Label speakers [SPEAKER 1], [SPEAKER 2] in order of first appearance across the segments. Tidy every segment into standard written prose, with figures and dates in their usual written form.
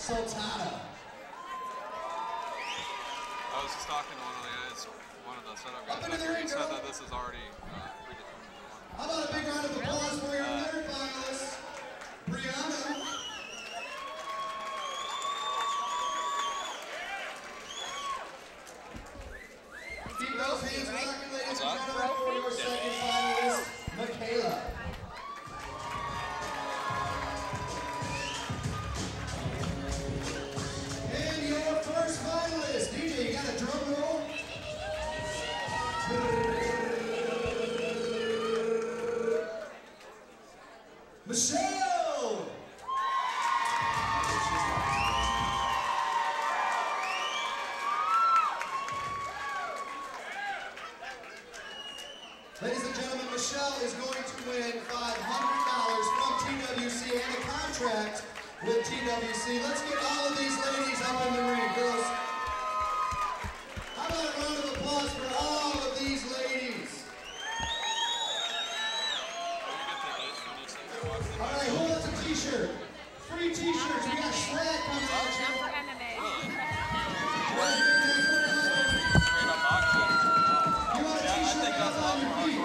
[SPEAKER 1] Sultana.
[SPEAKER 2] I was just talking to one of the guys, one of the setup guys back here. He said that this is already predetermined.
[SPEAKER 1] How about a big round of applause for your third finalist, Brianna? Keep those hands rocking, ladies and gentlemen, for your second finalist, Michaela. And your first finalist, DJ, you got a drum roll? Michelle! Ladies and gentlemen, Michelle is going to win $500 from TWC and a contract with TWC. Let's get all of these ladies up in the ring, girls. How about a round of applause for all of these ladies? All right, who wants a t-shirt? Free t-shirts. We got swag coming out.
[SPEAKER 3] Not for MMA.
[SPEAKER 1] You want a t-shirt? That's on your feet.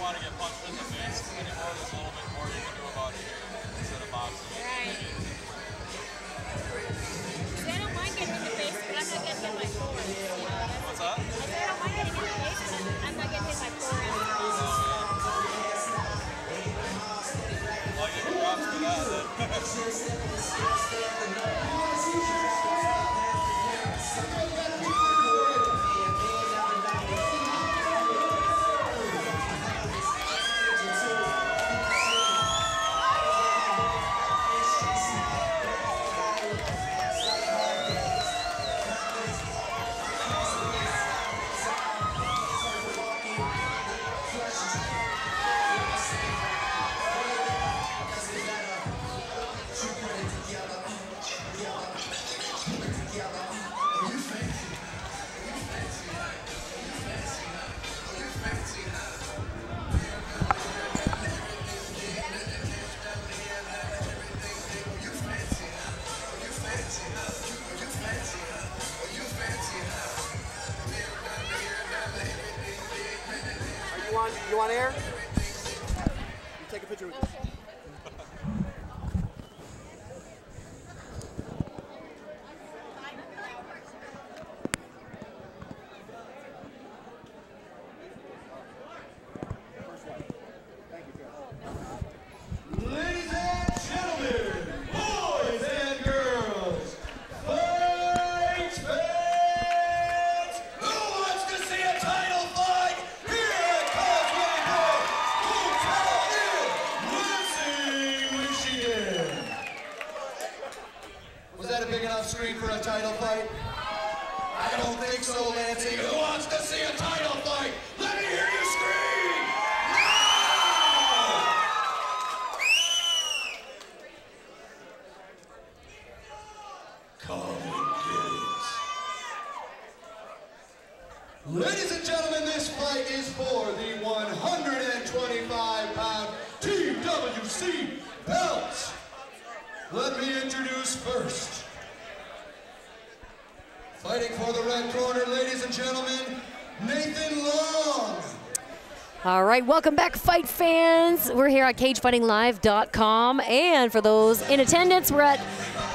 [SPEAKER 2] Want to get punched in the face anymore, there's a little bit more you can do about it here instead of boxing.
[SPEAKER 3] Right. See, I don't mind getting in the face, but I'm not getting hit by forearms. You know,
[SPEAKER 2] what's that?
[SPEAKER 3] I said I don't mind getting in the face, but I'm not getting hit by forearms.
[SPEAKER 2] I'll give you props for that then.
[SPEAKER 4] You want air? You take a picture with this.
[SPEAKER 1] Ladies and gentlemen, boys and girls, fight fans, who wants to see a title fight here at Causeway Bay Hotel in Lansing, Michigan? Was that a big enough screen for a title fight? I don't think so, Lansing. Who wants to see a title fight? Let me hear you scream! Ladies and gentlemen, this fight is for the 125-pound TWC belt. Let me introduce first. Fighting for the red corner, ladies and gentlemen, Nathen Long.
[SPEAKER 5] All right, welcome back, fight fans. We're here at cagefightinglive.com, and for those in attendance, we're at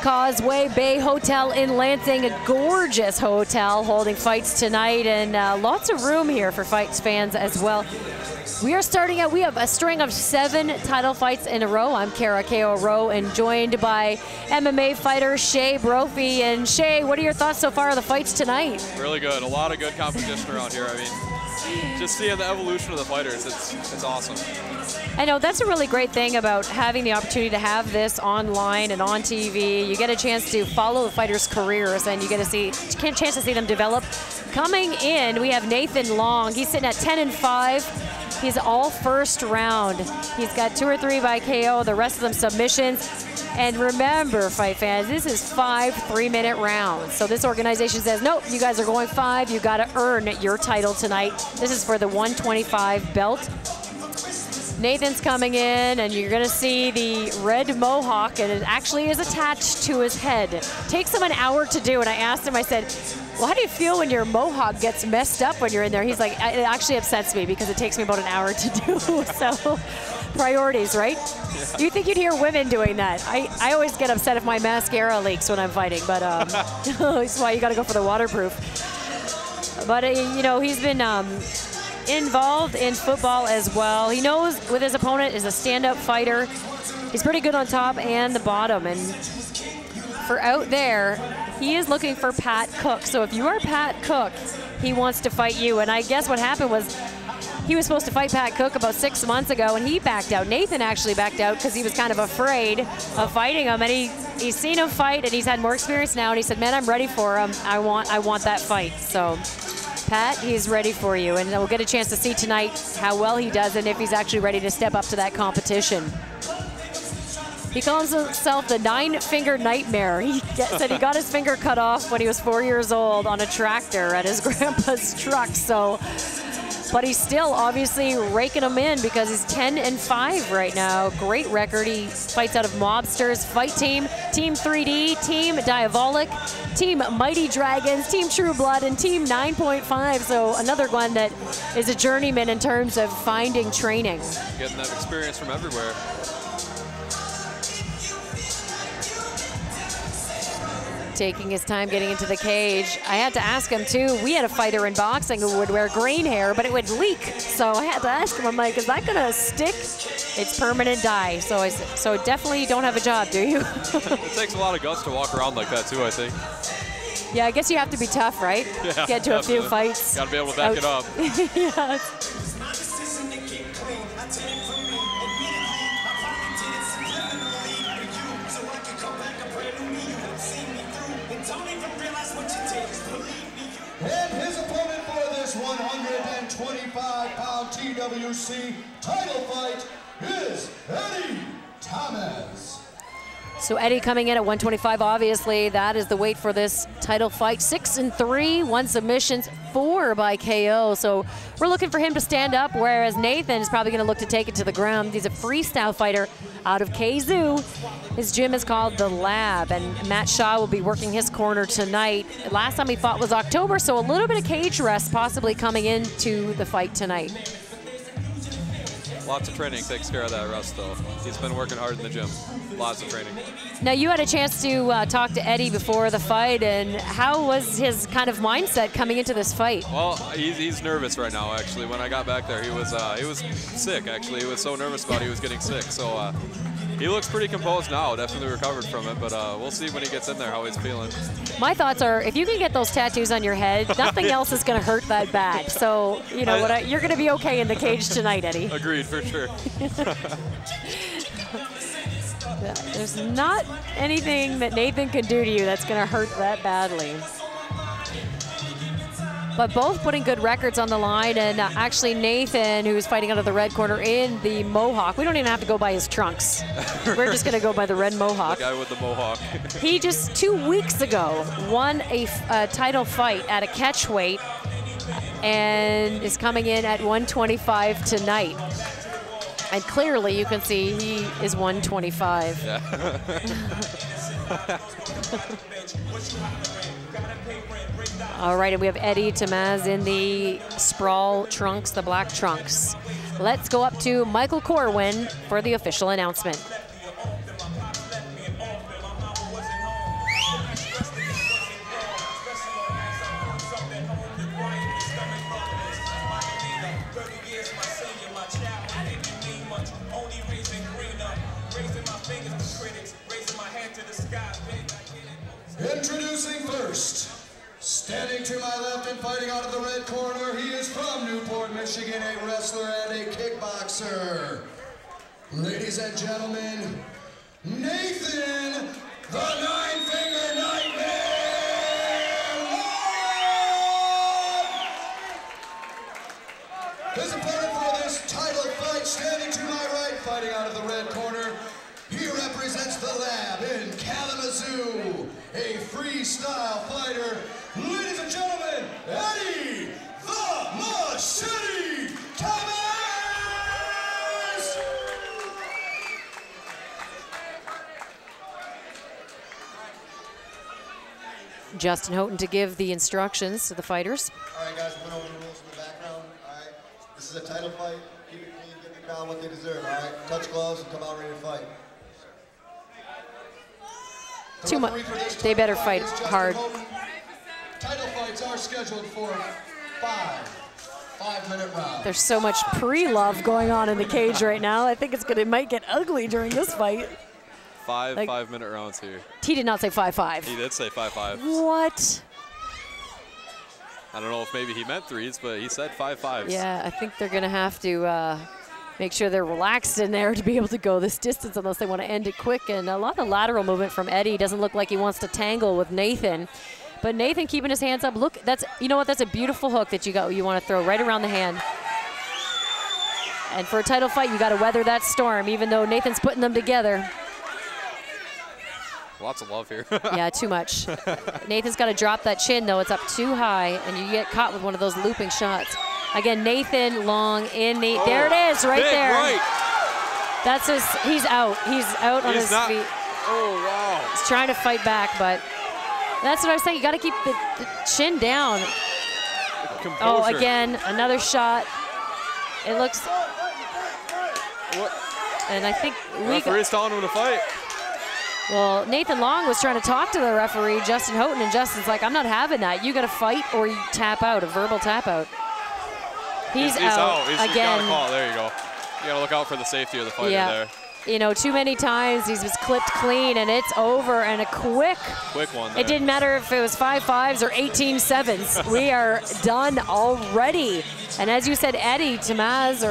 [SPEAKER 5] Causeway Bay Hotel in Lansing, a gorgeous hotel holding fights tonight, and lots of room here for fights fans as well. We are starting out, we have a string of 7 title fights in a row. I'm Kara K.O. Rowe, and joined by MMA fighter Shea Brophy. And Shea, what are your thoughts so far of the fights tonight?
[SPEAKER 2] Really good, a lot of good competition around here. I mean, just seeing the evolution of the fighters, it's awesome.
[SPEAKER 5] I know that's a really great thing about having the opportunity to have this online and on TV. You get a chance to follow the fighters' careers, and you get a chance to see them develop. Coming in, we have Nathen Long. He's sitting at 10-5. He's all first round. He's got 2 or 3 by KO, the rest of them submissions. And remember, fight fans, this is 5 3-minute rounds. So this organization says, nope, you guys are going 5. You got to earn your title tonight. This is for the 125 belt. Nathen's coming in, and you're going to see the red mohawk, and it actually is attached to his head. It takes him an hour to do, and I asked him, I said, well, how do you feel when your mohawk gets messed up when you're in there? He's like, it actually upsets me because it takes me about an hour to do. So priorities, right? Yeah. You think you'd hear women doing that. I always get upset if my mascara leaks when I'm fighting, but that's why you got to go for the waterproof. But, you know, he's been involved in football as well. He knows with his opponent is a stand-up fighter. He's pretty good on top and the bottom. And for out there, he is looking for Pat Cook. So if you are Pat Cook, he wants to fight you. And I guess what happened was he was supposed to fight Pat Cook about 6 months ago, and he backed out. Nathen actually backed out because he was kind of afraid of fighting him. And he's seen him fight, and he's had more experience now. And he said, man, I'm ready for him. I want that fight. So Pat, he's ready for you. And we'll get a chance to see tonight how well he does and if he's actually ready to step up to that competition. He calls himself the 9-finger nightmare. He said he got his finger cut off when he was 4 years old on a tractor at his grandpa's truck. So, but he's still obviously raking them in because he's 10-5 right now. Great record. He fights out of Mobsters, Fight Team, Team 3D, Team Diabolic, Team Mighty Dragons, Team True Blood, and Team 9.5. So another one that is a journeyman in terms of finding training.
[SPEAKER 2] Getting that experience from everywhere.
[SPEAKER 5] Taking his time getting into the cage. I had to ask him too. We had a fighter in boxing who would wear green hair, but it would leak. So I had to ask him, I'm like, is that gonna stick? It's permanent dye. So I said, so definitely you don't have a job, do you?
[SPEAKER 2] It takes a lot of guts to walk around like that too, I think.
[SPEAKER 5] Yeah, I guess you have to be tough, right?
[SPEAKER 2] Yeah,
[SPEAKER 5] get to a few fights.
[SPEAKER 2] Gotta be able to back it up.
[SPEAKER 5] Yeah.
[SPEAKER 1] And his opponent for this 125-pound TWC title fight is Eddie Tamez.
[SPEAKER 5] So Eddie coming in at 125, obviously that is the weight for this title fight. 6-3, 1 submissions, 4 by KO. So we're looking for him to stand up, whereas Nathen is probably going to look to take it to the ground. He's a freestyle fighter out of KZoo. His gym is called The Lab, and Matt Shaw will be working his corner tonight. Last time he fought was October, so a little bit of cage rest possibly coming into the fight tonight.
[SPEAKER 2] Lots of training takes care of that rest, though. He's been working hard in the gym. Lots of training.
[SPEAKER 5] Now, you had a chance to talk to Eddie before the fight, and how was his kind of mindset coming into this fight?
[SPEAKER 2] Well, he's nervous right now, actually. When I got back there, he was sick, actually. He was so nervous about he was getting sick. So he looks pretty composed now, definitely recovered from it, but we'll see when he gets in there how he's feeling.
[SPEAKER 5] My thoughts are, if you can get those tattoos on your head, nothing else is going to hurt that bad. So, you know, you're going to be okay in the cage tonight, Eddie.
[SPEAKER 2] Agreed, for sure.
[SPEAKER 5] There's not anything that Nathen can do to you that's going to hurt that badly. But both putting good records on the line, and actually Nathen, who's fighting out of the red corner in the mohawk. We don't even have to go by his trunks. We're just going to go by the red mohawk.
[SPEAKER 2] The guy with the mohawk.
[SPEAKER 5] He just 2 weeks ago won a title fight at a catch weight and is coming in at 125 tonight. And clearly you can see he is 125.
[SPEAKER 2] Yeah.
[SPEAKER 5] All right, and we have Eddie Tamez in the sprawl trunks, the black trunks. Let's go up to Michael Corwin for the official announcement.
[SPEAKER 1] Introducing first, standing to my left and fighting out of the red corner, he is from Newport, Michigan, a wrestler and a kickboxer. Ladies and gentlemen, Nathen, the Nine-Finger Nightmare Lord! His opponent for this title fight, standing to my right, fighting out of the red corner. He represents the Lab in Kalamazoo, a freestyle fighter. Ladies and gentlemen, Eddie the Machete Tamez!
[SPEAKER 5] Justin Houghton to give the instructions to the fighters.
[SPEAKER 1] All right, guys, we went over the rules in the background. All right, this is a title fight. Keep it clean, give the crowd what they deserve. All right, touch gloves and come out ready to fight.
[SPEAKER 5] Too much. They better fight hard.
[SPEAKER 1] Title fights are scheduled for 5-minute rounds.
[SPEAKER 5] There's so much pre-love going on in the cage right now. I think it might get ugly during this fight.
[SPEAKER 2] Five-minute rounds here.
[SPEAKER 5] He did not say 5-5.
[SPEAKER 2] He did say 5-5.
[SPEAKER 5] What?
[SPEAKER 2] I don't know if maybe he meant threes, but he said 5-5s.
[SPEAKER 5] Yeah, I think they're going to have to make sure they're relaxed in there to be able to go this distance unless they want to end it quick. And a lot of lateral movement from Eddie. Doesn't look like he wants to tangle with Nathen. But Nathen keeping his hands up. Look, you know what? That's a beautiful hook that you want to throw right around the hand. And for a title fight, you got to weather that storm, even though Nathan's putting them together.
[SPEAKER 2] Lots of love here.
[SPEAKER 5] Yeah, too much. Nathan's got to drop that chin, though. It's up too high, and you get caught with one of those looping shots. Again, Nathen long in the. There it is, right there.
[SPEAKER 2] Right.
[SPEAKER 5] That's he's out. He's out on his feet.
[SPEAKER 2] Oh, wow.
[SPEAKER 5] He's trying to fight back, but that's what I was saying. You got to keep the chin down.
[SPEAKER 2] Composure.
[SPEAKER 5] Oh, again, another shot. It looks.
[SPEAKER 2] What?
[SPEAKER 5] And I think
[SPEAKER 2] Referee's telling him to fight.
[SPEAKER 5] Well, Nathen Long was trying to talk to the referee, Justin Houghton, and Justin's like, I'm not having that. You got to fight or you tap out, a verbal tap out. He's out again.
[SPEAKER 2] He's got a call. There you go. You got to look out for the safety of the fighter there.
[SPEAKER 5] You know, too many times he was clipped clean, and it's over, and a quick
[SPEAKER 2] one there.
[SPEAKER 5] It didn't matter if it was 5-5s or 18-7s. We are done already. And as you said, Eddie Tamez,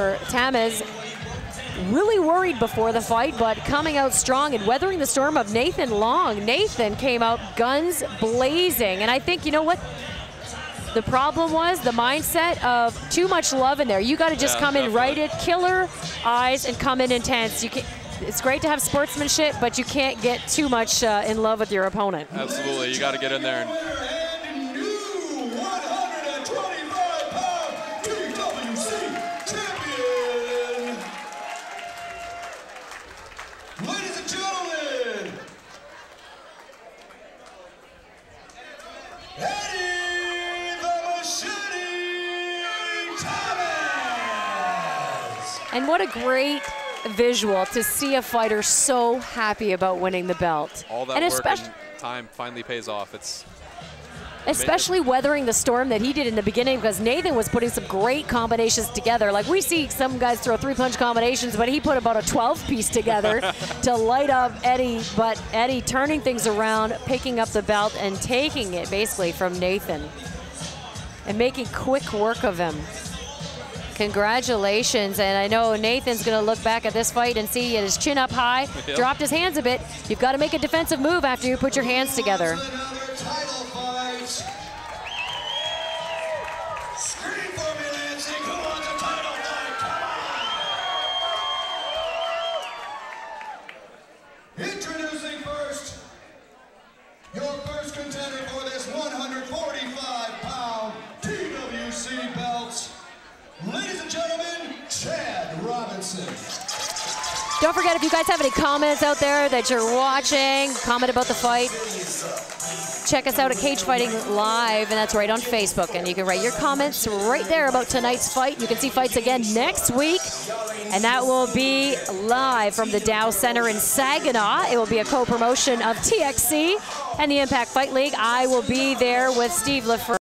[SPEAKER 5] really worried before the fight, but coming out strong and weathering the storm of Nathen Long. Nathen came out guns blazing, and I think, you know what? The problem was the mindset of too much love in there. You got to just come in right at killer eyes and come in intense. It's great to have sportsmanship, but you can't get too much in love with your opponent.
[SPEAKER 2] Absolutely, you got to get in there.
[SPEAKER 1] And new 125-pound TWC champion. Ladies and gentlemen, Eddie the Machete Tamez.
[SPEAKER 5] And what a great visual to see a fighter so happy about winning the belt.
[SPEAKER 2] All that work and time finally pays off.
[SPEAKER 5] Especially weathering the storm that he did in the beginning, because Nathen was putting some great combinations together. Like, we see some guys throw 3-punch combinations, but he put about a 12-piece together to light up Eddie. But Eddie turning things around, picking up the belt, and taking it basically from Nathen and making quick work of him. Congratulations. And I know Nathan's going to look back at this fight and see his chin up high, dropped his hands a bit. You've got to make a defensive move after you put your hands together.
[SPEAKER 1] Scream for me, Lansing. Who wants a title fight? Come on. Introducing first, your first contender for this 145-pound TWC belt. Ladies and gentlemen, Chad Robinson.
[SPEAKER 5] Don't forget, if you guys have any comments out there that you're watching, comment about the fight. Check us out at Cage Fighting Live, and that's right on Facebook. And you can write your comments right there about tonight's fight. You can see fights again next week, and that will be live from the Dow Center in Saginaw. It will be a co-promotion of TXC and the Impact Fight League. I will be there with Steve LaFleur.